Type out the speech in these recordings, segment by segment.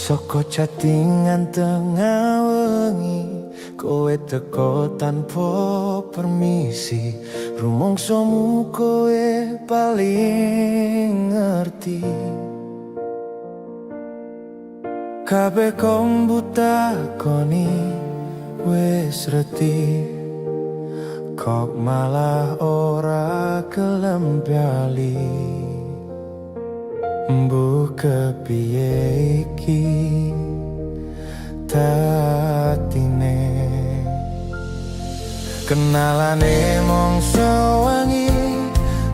Soko chattingan tengah wengi, kowe teko tanpa permisi. Rumangsamu kowe paling ngerti. Kabeh kombu takoni wis reti, kok malah ora gelem bali. Mbuh kepiye iki tatine, kenalane mongso wengi,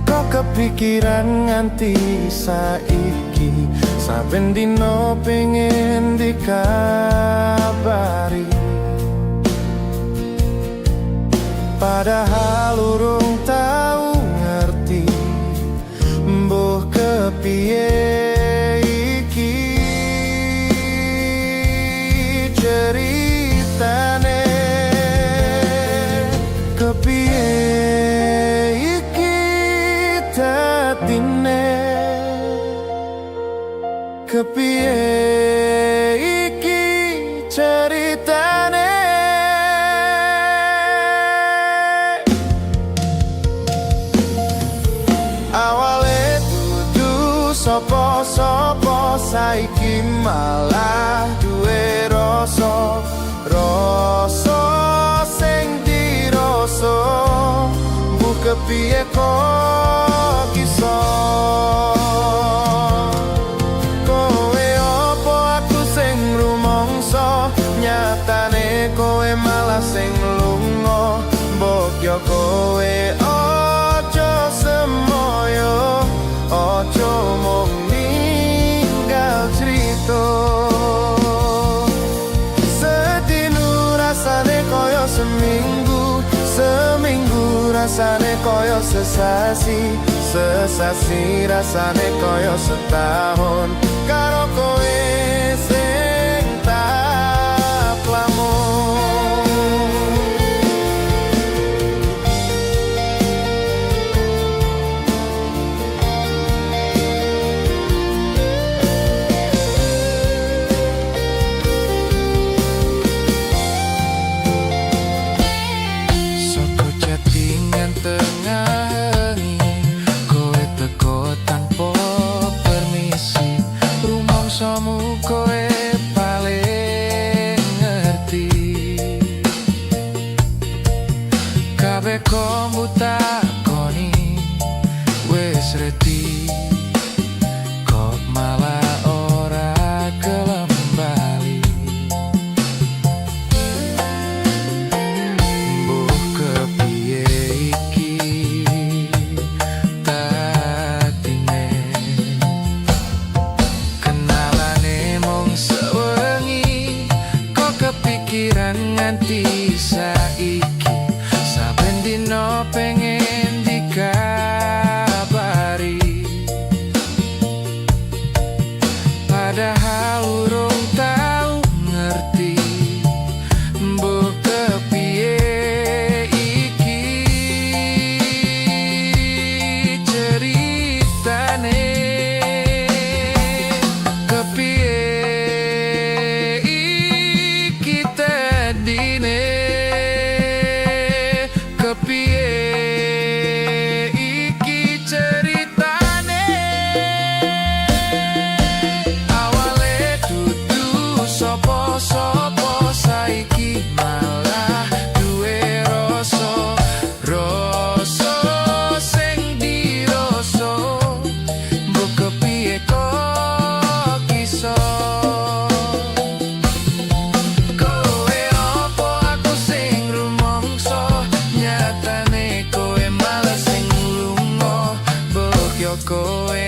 kok kepikiran nganti saiki. Saben dino pengen dikabari, padahal urung tau ngerti. Mbuh kepiye iki ceritane, kepiye iki tatine, kepiye iki ceritane. Awale dudu sopo-sopo, saiki malah duwe rasa sing dirasa. Mbuh kepiye kok iso, kowe opo aku sing rumangsa, nyatane kowe malah sing lunga. Mbok yo kowe ojo semoyo, ojo mung ninggal cerita. Sedinu rasane koyo seminggu, seminggu rasane koyo sesasi, sesasi rasane koyo setahun. Karo kowe sing tak lamun. Tengah wengi, kowe teko tanpa permisi. Rumangsamu kowe paling ngerti. Kabeh kombu takoni wis reti, kok malah ora gelem bali. Mbuh kepiye pikiran nganti saiki. Saben dino pengen dikabari, padahal urung tau ngerti. Mbuh kepiye iki ceritane, kepiye kepiye iki ceritane. Awale dudu sopo-sopo, saiki malah duwe rasa sing dirasa. Mbok kepiye kok iso, kowe opo aku sing rumangsa, nyatane kowe malah sing lunga. Mbok yo kowe